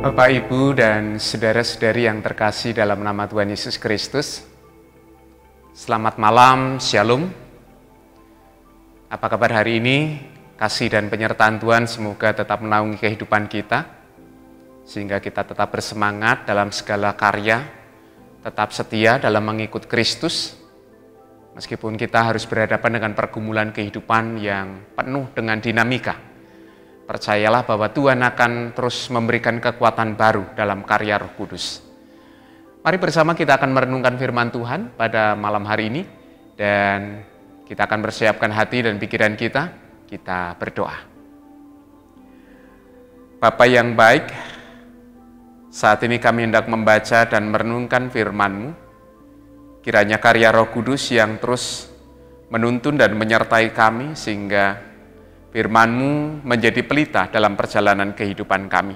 Bapak, Ibu, dan saudara-saudari yang terkasih dalam nama Tuhan Yesus Kristus, selamat malam, Shalom. Apa kabar hari ini? Kasih dan penyertaan Tuhan semoga tetap menaungi kehidupan kita, sehingga kita tetap bersemangat dalam segala karya, tetap setia dalam mengikut Kristus, meskipun kita harus berhadapan dengan pergumulan kehidupan yang penuh dengan dinamika. Percayalah bahwa Tuhan akan terus memberikan kekuatan baru dalam karya Roh Kudus. Mari bersama kita akan merenungkan firman Tuhan pada malam hari ini, dan kita akan bersiapkan hati dan pikiran kita. Kita berdoa. Bapa yang baik, saat ini kami hendak membaca dan merenungkan firman-Mu. Kiranya karya Roh Kudus yang terus menuntun dan menyertai kami, sehingga firman-Mu menjadi pelita dalam perjalanan kehidupan kami.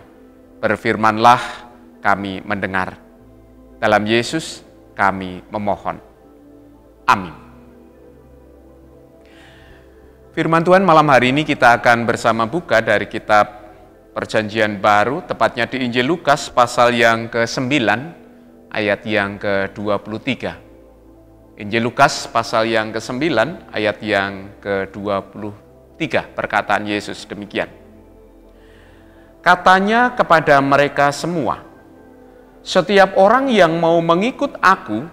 Berfirmanlah, kami mendengar. Dalam Yesus kami memohon. Amin. Firman Tuhan malam hari ini kita akan bersama buka dari kitab Perjanjian Baru, tepatnya di Injil Lukas pasal yang ke-9 ayat yang ke-23. Injil Lukas pasal yang ke-9 ayat yang ke-23. Perkataan Yesus demikian. Katanya kepada mereka semua, setiap orang yang mau mengikut aku,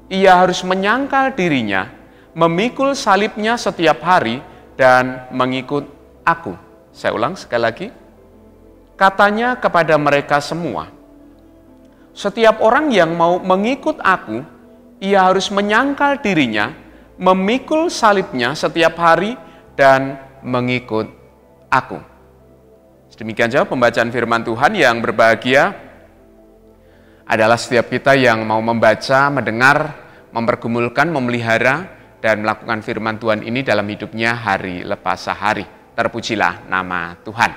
ia harus menyangkal dirinya, memikul salibnya setiap hari, dan mengikut aku. Saya ulang sekali lagi. Katanya kepada mereka semua, setiap orang yang mau mengikut aku, ia harus menyangkal dirinya, memikul salibnya setiap hari, dan mengikut aku. Demikian jauh pembacaan firman Tuhan. Yang berbahagia adalah setiap kita yang mau membaca, mendengar, mempergumulkan, memelihara, dan melakukan firman Tuhan ini dalam hidupnya hari lepas hari. Terpujilah nama Tuhan.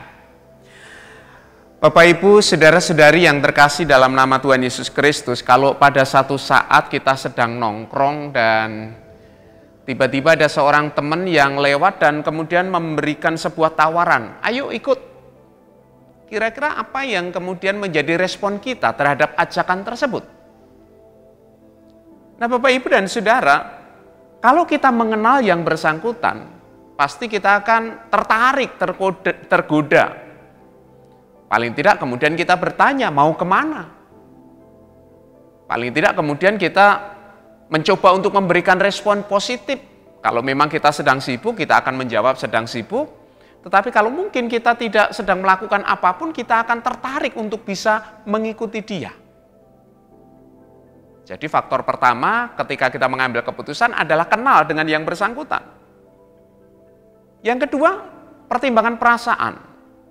Bapak, Ibu, saudara-saudari yang terkasih dalam nama Tuhan Yesus Kristus, kalau pada satu saat kita sedang nongkrong dan tiba-tiba ada seorang teman yang lewat dan kemudian memberikan sebuah tawaran, ayo ikut. Kira-kira apa yang kemudian menjadi respon kita terhadap ajakan tersebut? Nah, Bapak, Ibu, dan Saudara, kalau kita mengenal yang bersangkutan, pasti kita akan tertarik, tergoda. Paling tidak kemudian kita bertanya, mau kemana? Paling tidak kemudian kita mencoba untuk memberikan respon positif. Kalau memang kita sedang sibuk, kita akan menjawab sedang sibuk. Tetapi kalau mungkin kita tidak sedang melakukan apapun, kita akan tertarik untuk bisa mengikuti dia. Jadi faktor pertama ketika kita mengambil keputusan adalah kenal dengan yang bersangkutan. Yang kedua, pertimbangan perasaan.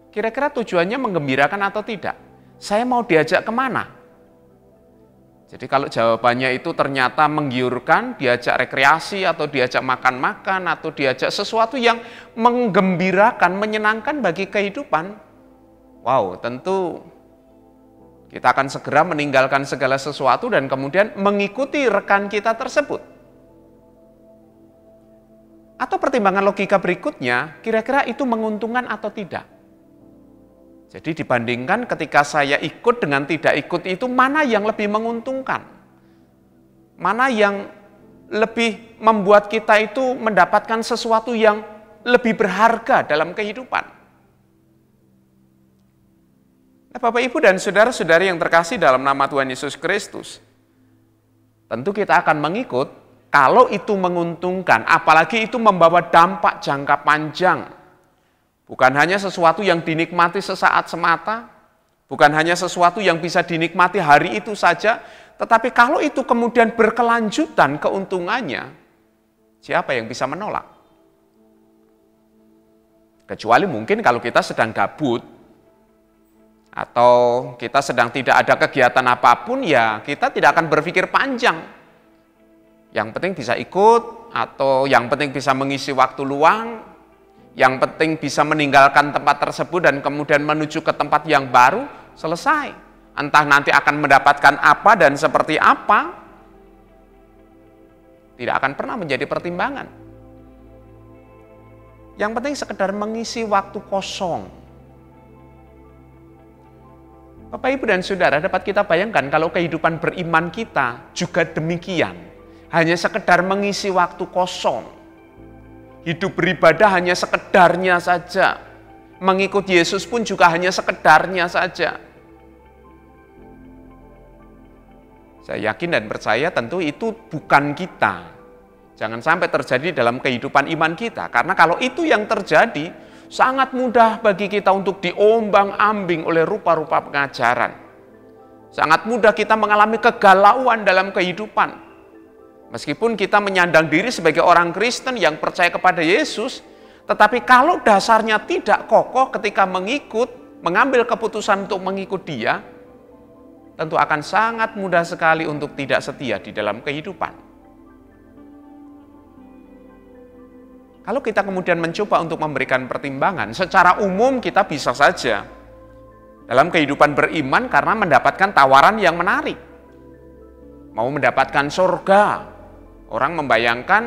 Kira-kira tujuannya menggembirakan atau tidak? Saya mau diajak kemana? Jadi kalau jawabannya itu ternyata menggiurkan, diajak rekreasi atau diajak makan-makan atau diajak sesuatu yang menggembirakan, menyenangkan bagi kehidupan, wow, tentu kita akan segera meninggalkan segala sesuatu dan kemudian mengikuti rekan kita tersebut. Atau pertimbangan logika berikutnya, kira-kira itu menguntungkan atau tidak? Jadi dibandingkan ketika saya ikut dengan tidak ikut itu, mana yang lebih menguntungkan? Mana yang lebih membuat kita itu mendapatkan sesuatu yang lebih berharga dalam kehidupan? Nah, Bapak, Ibu, dan saudara-saudari yang terkasih dalam nama Tuhan Yesus Kristus, tentu kita akan mengikut kalau itu menguntungkan, apalagi itu membawa dampak jangka panjang. Bukan hanya sesuatu yang dinikmati sesaat semata, bukan hanya sesuatu yang bisa dinikmati hari itu saja, tetapi kalau itu kemudian berkelanjutan keuntungannya, siapa yang bisa menolak? Kecuali mungkin kalau kita sedang gabut, atau kita sedang tidak ada kegiatan apapun, ya kita tidak akan berpikir panjang. Yang penting bisa ikut, atau yang penting bisa mengisi waktu luang, yang penting bisa meninggalkan tempat tersebut dan kemudian menuju ke tempat yang baru, selesai. Entah nanti akan mendapatkan apa dan seperti apa, tidak akan pernah menjadi pertimbangan. Yang penting sekedar mengisi waktu kosong. Bapak, Ibu, dan Saudara, dapat kita bayangkan kalau kehidupan beriman kita juga demikian. Hanya sekedar mengisi waktu kosong. Hidup beribadah hanya sekedarnya saja. Mengikut Yesus pun juga hanya sekedarnya saja. Saya yakin dan percaya tentu itu bukan kita. Jangan sampai terjadi dalam kehidupan iman kita. Karena kalau itu yang terjadi, sangat mudah bagi kita untuk diombang-ambing oleh rupa-rupa pengajaran. Sangat mudah kita mengalami kegalauan dalam kehidupan. Meskipun kita menyandang diri sebagai orang Kristen yang percaya kepada Yesus, tetapi kalau dasarnya tidak kokoh ketika mengambil keputusan untuk mengikut Dia, tentu akan sangat mudah sekali untuk tidak setia di dalam kehidupan. Kalau kita kemudian mencoba untuk memberikan pertimbangan, secara umum kita bisa saja dalam kehidupan beriman karena mendapatkan tawaran yang menarik. Mau mendapatkan surga, orang membayangkan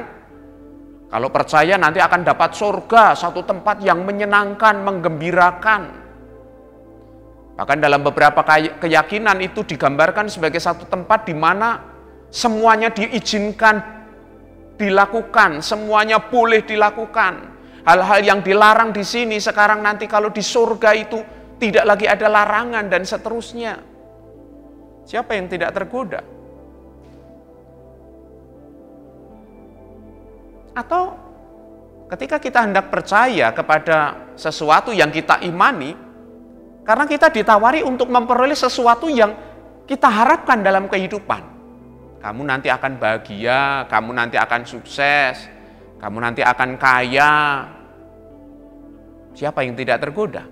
kalau percaya nanti akan dapat surga, satu tempat yang menyenangkan, menggembirakan. Bahkan dalam beberapa keyakinan itu digambarkan sebagai satu tempat di mana semuanya diizinkan dilakukan, semuanya boleh dilakukan. Hal-hal yang dilarang di sini sekarang nanti kalau di surga itu tidak lagi ada larangan dan seterusnya. Siapa yang tidak tergoda? Atau ketika kita hendak percaya kepada sesuatu yang kita imani, karena kita ditawari untuk memperoleh sesuatu yang kita harapkan dalam kehidupan. Kamu nanti akan bahagia, kamu nanti akan sukses, kamu nanti akan kaya. Siapa yang tidak tergoda?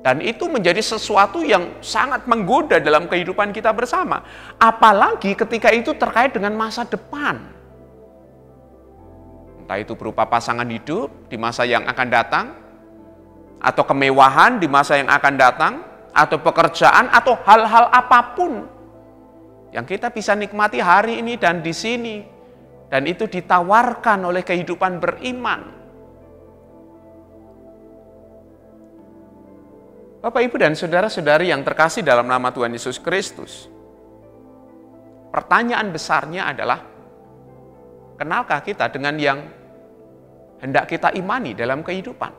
Dan itu menjadi sesuatu yang sangat menggoda dalam kehidupan kita bersama. Apalagi ketika itu terkait dengan masa depan. Entah itu berupa pasangan hidup di masa yang akan datang, atau kemewahan di masa yang akan datang, atau pekerjaan, atau hal-hal apapun yang kita bisa nikmati hari ini dan di sini, dan itu ditawarkan oleh kehidupan beriman. Bapak, Ibu, dan saudara-saudari yang terkasih dalam nama Tuhan Yesus Kristus, pertanyaan besarnya adalah, kenalkah kita dengan yang hendak kita imani dalam kehidupan?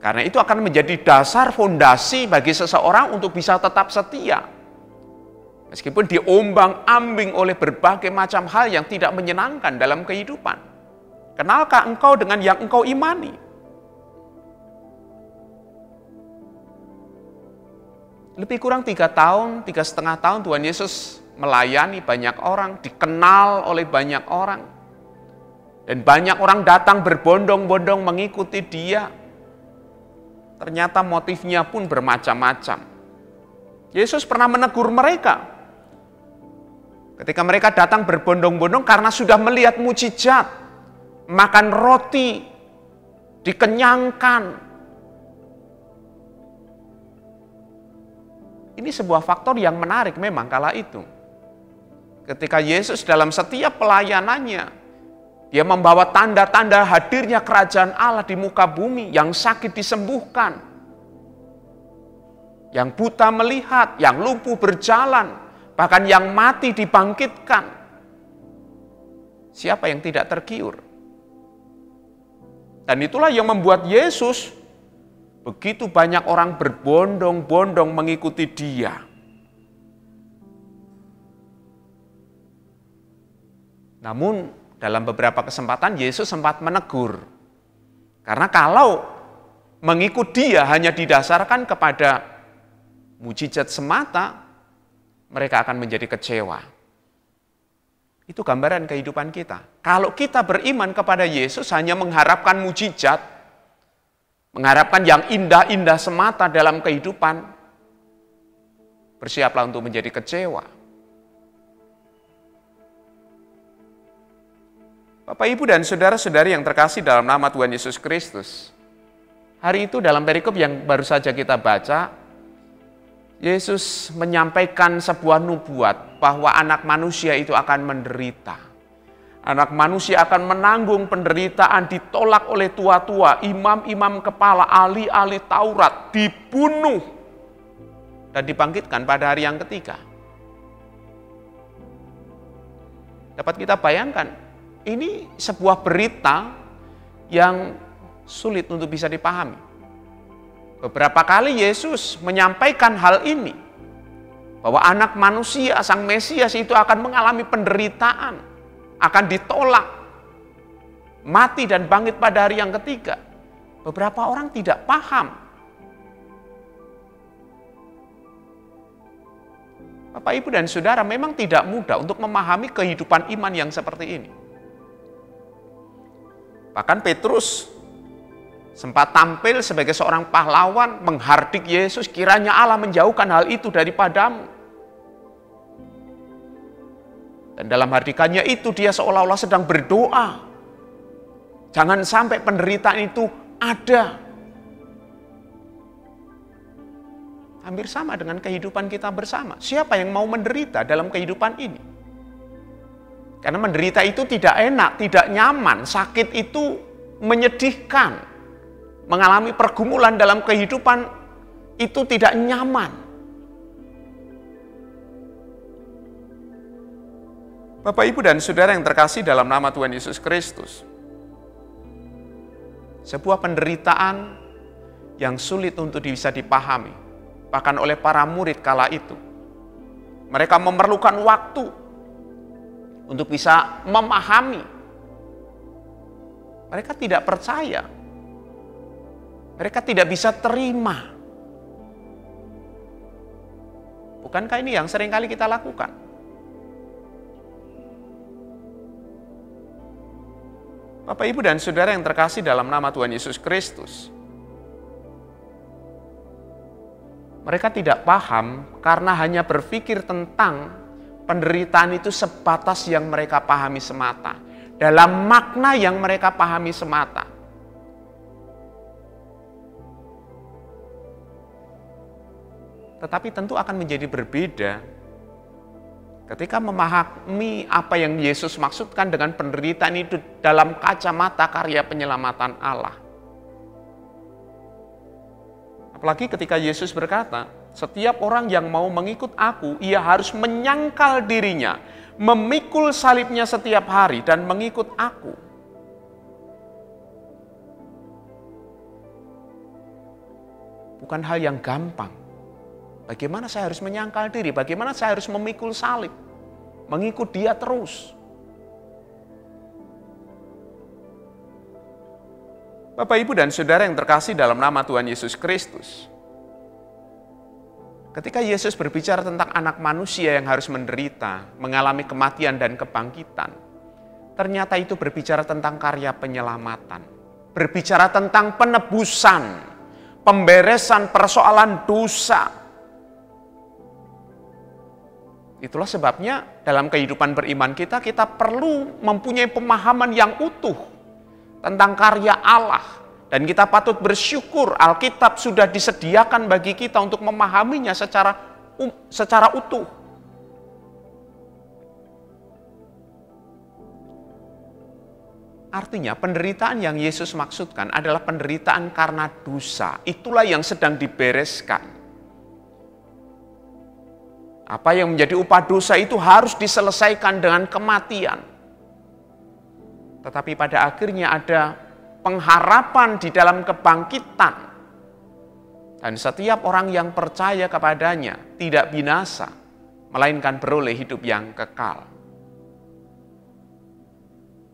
Karena itu akan menjadi dasar fondasi bagi seseorang untuk bisa tetap setia. Meskipun diombang-ambing oleh berbagai macam hal yang tidak menyenangkan dalam kehidupan. Kenalkah engkau dengan yang engkau imani? Lebih kurang 3 tahun, 3,5 tahun Tuhan Yesus melayani banyak orang, dikenal oleh banyak orang. Dan banyak orang datang berbondong-bondong mengikuti Dia. Ternyata motifnya pun bermacam-macam. Yesus pernah menegur mereka. Ketika mereka datang berbondong-bondong karena sudah melihat mujizat, makan roti, dikenyangkan. Ini sebuah faktor yang menarik memang kala itu. Ketika Yesus dalam setiap pelayanannya, Dia membawa tanda-tanda hadirnya kerajaan Allah di muka bumi, yang sakit disembuhkan, yang buta melihat, yang lumpuh berjalan, bahkan yang mati dibangkitkan. Siapa yang tidak tergiur? Dan itulah yang membuat Yesus begitu banyak orang berbondong-bondong mengikuti Dia. Namun dalam beberapa kesempatan Yesus sempat menegur. Karena kalau mengikut Dia hanya didasarkan kepada mujizat semata, mereka akan menjadi kecewa. Itu gambaran kehidupan kita. Kalau kita beriman kepada Yesus hanya mengharapkan mujizat, mengharapkan yang indah-indah semata dalam kehidupan, bersiaplah untuk menjadi kecewa. Bapak, Ibu, dan saudara-saudari yang terkasih dalam nama Tuhan Yesus Kristus, hari itu dalam perikop yang baru saja kita baca, Yesus menyampaikan sebuah nubuat bahwa anak manusia itu akan menderita. Anak manusia akan menanggung penderitaan, ditolak oleh tua-tua, imam-imam kepala, ahli-ahli Taurat, dibunuh, dan dibangkitkan pada hari yang ketiga. Dapat kita bayangkan, ini sebuah berita yang sulit untuk bisa dipahami. Beberapa kali Yesus menyampaikan hal ini, bahwa anak manusia, sang Mesias itu akan mengalami penderitaan, akan ditolak, mati dan bangkit pada hari yang ketiga. Beberapa orang tidak paham. Bapak, Ibu, dan Saudara, memang tidak mudah untuk memahami kehidupan iman yang seperti ini. Bahkan Petrus sempat tampil sebagai seorang pahlawan, menghardik Yesus, kiranya Allah menjauhkan hal itu daripadamu. Dan dalam hardikannya itu dia seolah-olah sedang berdoa. Jangan sampai penderitaan itu ada. Hampir sama dengan kehidupan kita bersama. Siapa yang mau menderita dalam kehidupan ini? Karena menderita itu tidak enak, tidak nyaman. Sakit itu menyedihkan. Mengalami pergumulan dalam kehidupan itu tidak nyaman. Bapak, Ibu, dan Saudara yang terkasih dalam nama Tuhan Yesus Kristus, sebuah penderitaan yang sulit untuk bisa dipahami, bahkan oleh para murid kala itu. Mereka memerlukan waktu untuk bisa memahami. Mereka tidak percaya. Mereka tidak bisa terima. Bukankah ini yang seringkali kita lakukan? Bapak, Ibu, dan Saudara yang terkasih dalam nama Tuhan Yesus Kristus, mereka tidak paham karena hanya berpikir tentang penderitaan itu sebatas yang mereka pahami semata, dalam makna yang mereka pahami semata. Tetapi tentu akan menjadi berbeda ketika memahami apa yang Yesus maksudkan dengan penderitaan itu dalam kacamata karya penyelamatan Allah. Apalagi ketika Yesus berkata, setiap orang yang mau mengikut aku, ia harus menyangkal dirinya, memikul salibnya setiap hari dan mengikut aku. Bukan hal yang gampang. Bagaimana saya harus menyangkal diri? Bagaimana saya harus memikul salib? Mengikut Dia terus. Bapak, Ibu, dan Saudara yang terkasih dalam nama Tuhan Yesus Kristus. Ketika Yesus berbicara tentang anak manusia yang harus menderita, mengalami kematian dan kebangkitan, ternyata itu berbicara tentang karya penyelamatan. Berbicara tentang penebusan, pemberesan persoalan dosa. Itulah sebabnya dalam kehidupan beriman kita perlu mempunyai pemahaman yang utuh tentang karya Allah. Dan kita patut bersyukur Alkitab sudah disediakan bagi kita untuk memahaminya secara utuh. Artinya penderitaan yang Yesus maksudkan adalah penderitaan karena dosa. Itulah yang sedang dibereskan. Apa yang menjadi upah dosa itu harus diselesaikan dengan kematian. Tetapi pada akhirnya ada pengharapan di dalam kebangkitan. Dan setiap orang yang percaya kepadanya tidak binasa, melainkan beroleh hidup yang kekal.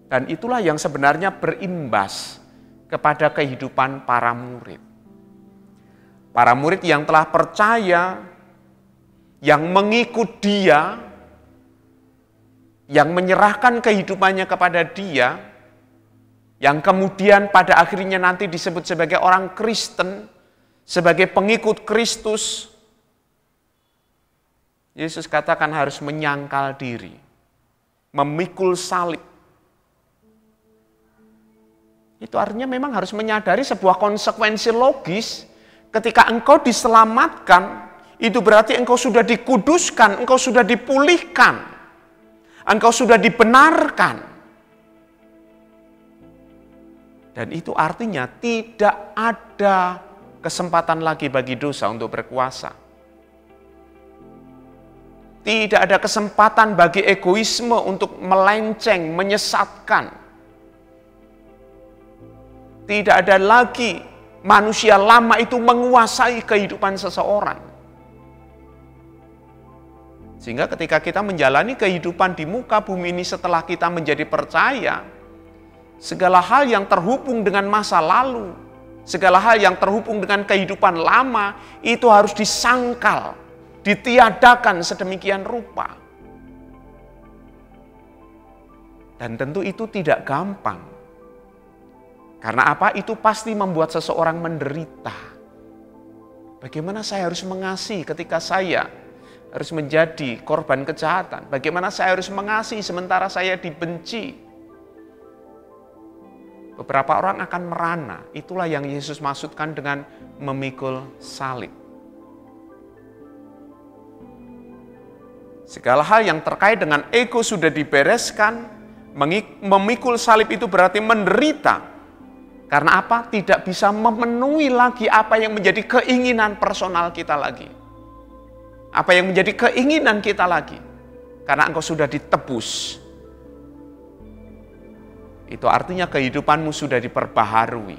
Dan itulah yang sebenarnya berimbas kepada kehidupan para murid. Para murid yang telah percaya, yang mengikut Dia, yang menyerahkan kehidupannya kepada Dia, yang kemudian pada akhirnya nanti disebut sebagai orang Kristen, sebagai pengikut Kristus. Yesus katakan harus menyangkal diri, memikul salib. Itu artinya memang harus menyadari sebuah konsekuensi logis. Ketika engkau diselamatkan, itu berarti engkau sudah dikuduskan, engkau sudah dipulihkan, engkau sudah dibenarkan. Dan itu artinya tidak ada kesempatan lagi bagi dosa untuk berkuasa. Tidak ada kesempatan bagi egoisme untuk melenceng, menyesatkan. Tidak ada lagi manusia lama itu menguasai kehidupan seseorang. Sehingga ketika kita menjalani kehidupan di muka bumi ini setelah kita menjadi percaya, segala hal yang terhubung dengan masa lalu, segala hal yang terhubung dengan kehidupan lama, itu harus disangkal, ditiadakan sedemikian rupa. Dan tentu itu tidak gampang. Karena apa? Itu pasti membuat seseorang menderita. Bagaimana saya harus mengasihi ketika saya harus menjadi korban kejahatan? Bagaimana saya harus mengasihi sementara saya dibenci? Beberapa orang akan merana. Itulah yang Yesus maksudkan dengan memikul salib. Segala hal yang terkait dengan ego sudah dibereskan. Memikul salib itu berarti menderita. Karena apa? Tidak bisa memenuhi lagi apa yang menjadi keinginan personal kita lagi. Apa yang menjadi keinginan kita lagi. Karena engkau sudah ditebus. Itu artinya kehidupanmu sudah diperbaharui.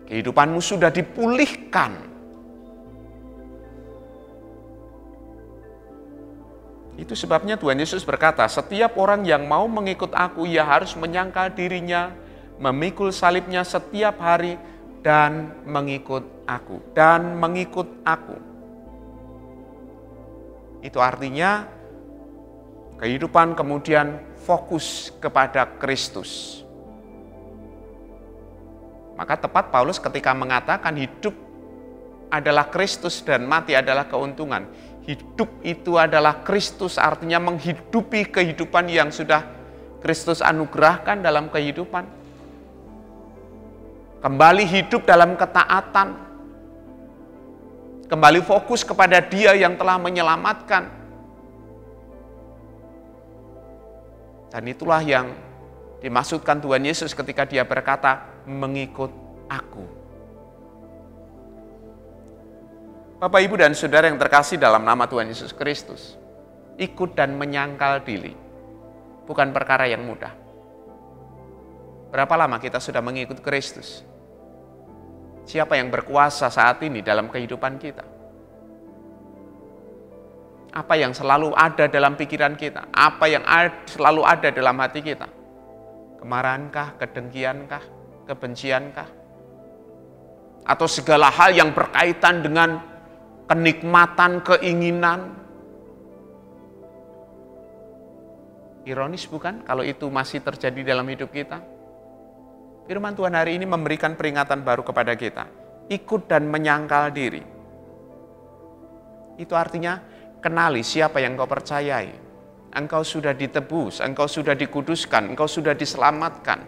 Kehidupanmu sudah dipulihkan. Itu sebabnya Tuhan Yesus berkata, setiap orang yang mau mengikut aku, ia harus menyangkal dirinya, memikul salibnya setiap hari, dan mengikut aku. Dan mengikut aku. Itu artinya kehidupan kemudian fokus kepada Kristus. Maka tepat Paulus ketika mengatakan hidup adalah Kristus dan mati adalah keuntungan. Hidup itu adalah Kristus, artinya menghidupi kehidupan yang sudah Kristus anugerahkan dalam kehidupan. Kembali hidup dalam ketaatan. Kembali fokus kepada Dia yang telah menyelamatkan. Dan itulah yang dimaksudkan Tuhan Yesus ketika Dia berkata, mengikut aku. Bapak, Ibu, dan Saudara yang terkasih dalam nama Tuhan Yesus Kristus, ikut dan menyangkal diri bukan perkara yang mudah. Berapa lama kita sudah mengikut Kristus? Siapa yang berkuasa saat ini dalam kehidupan kita? Apa yang selalu ada dalam pikiran kita? Apa yang selalu ada dalam hati kita? Kemarahankah, kedengkiankah, kebenciankah? Atau segala hal yang berkaitan dengan kenikmatan, keinginan? Ironis bukan kalau itu masih terjadi dalam hidup kita? Firman Tuhan hari ini memberikan peringatan baru kepada kita. Ikut dan menyangkal diri. Itu artinya kenali siapa yang kau percayai. Engkau sudah ditebus, engkau sudah dikuduskan, engkau sudah diselamatkan.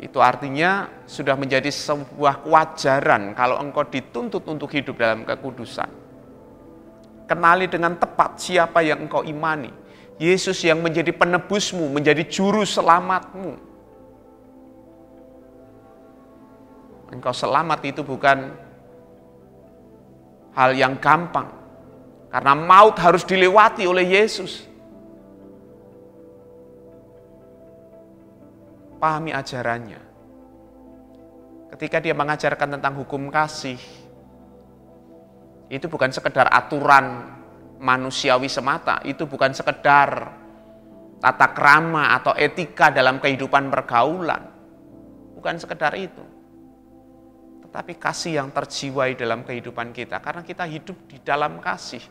Itu artinya sudah menjadi sebuah kewajaran kalau engkau dituntut untuk hidup dalam kekudusan. Kenali dengan tepat siapa yang engkau imani. Yesus yang menjadi penebusmu, menjadi juru selamatmu. Engkau selamat itu bukan hal yang gampang. Karena maut harus dilewati oleh Yesus. Pahami ajarannya. Ketika Dia mengajarkan tentang hukum kasih, itu bukan sekedar aturan manusiawi semata. Itu bukan sekedar tata krama atau etika dalam kehidupan pergaulan. Bukan sekedar itu. Tetapi kasih yang terjiwai dalam kehidupan kita. Karena kita hidup di dalam kasih.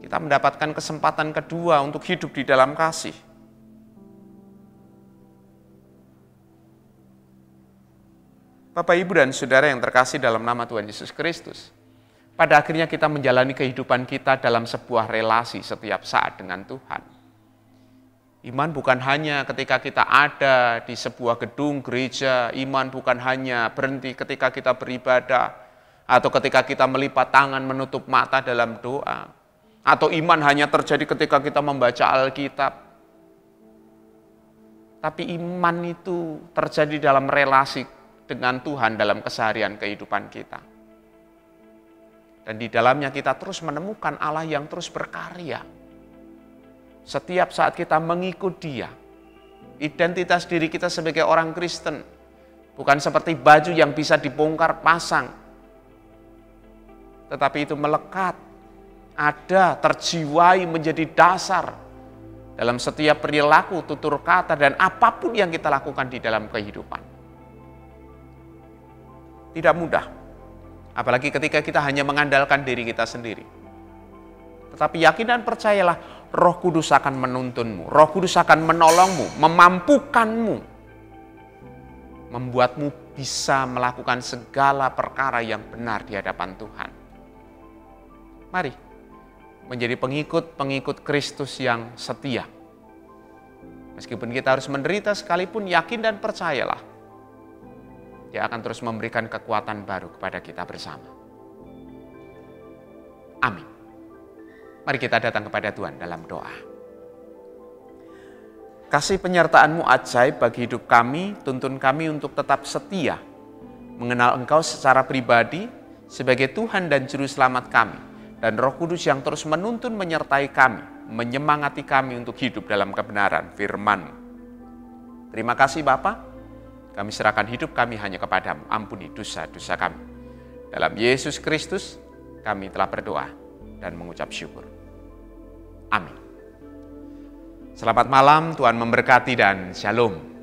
Kita mendapatkan kesempatan kedua untuk hidup di dalam kasih. Bapak, Ibu, dan Saudara yang terkasih dalam nama Tuhan Yesus Kristus. Pada akhirnya kita menjalani kehidupan kita dalam sebuah relasi setiap saat dengan Tuhan. Iman bukan hanya ketika kita ada di sebuah gedung gereja, iman bukan hanya berhenti ketika kita beribadah, atau ketika kita melipat tangan menutup mata dalam doa, atau iman hanya terjadi ketika kita membaca Alkitab. tapi iman itu terjadi dalam relasi dengan Tuhan dalam keseharian kehidupan kita. Dan di dalamnya kita terus menemukan Allah yang terus berkarya. Setiap saat kita mengikut Dia, identitas diri kita sebagai orang Kristen bukan seperti baju yang bisa dibongkar pasang, tetapi itu melekat, ada, terjiwai menjadi dasar dalam setiap perilaku, tutur kata, dan apapun yang kita lakukan di dalam kehidupan. Tidak mudah, apalagi ketika kita hanya mengandalkan diri kita sendiri. Tetapi yakin dan percayalah, Roh Kudus akan menuntunmu, Roh Kudus akan menolongmu, memampukanmu, membuatmu bisa melakukan segala perkara yang benar di hadapan Tuhan. Mari menjadi pengikut-pengikut Kristus yang setia. Meskipun kita harus menderita sekalipun, yakin dan percayalah, Dia akan terus memberikan kekuatan baru kepada kita bersama. Amin. Mari kita datang kepada Tuhan dalam doa. Kasih penyertaan-Mu ajaib bagi hidup kami, tuntun kami untuk tetap setia, mengenal Engkau secara pribadi sebagai Tuhan dan Juru Selamat kami, dan Roh Kudus yang terus menuntun menyertai kami, menyemangati kami untuk hidup dalam kebenaran firman-Mu. Terima kasih Bapa, kami serahkan hidup kami hanya kepadamu, ampuni dosa-dosa kami. Dalam Yesus Kristus kami telah berdoa dan mengucap syukur. Amin. Selamat malam, Tuhan memberkati dan shalom.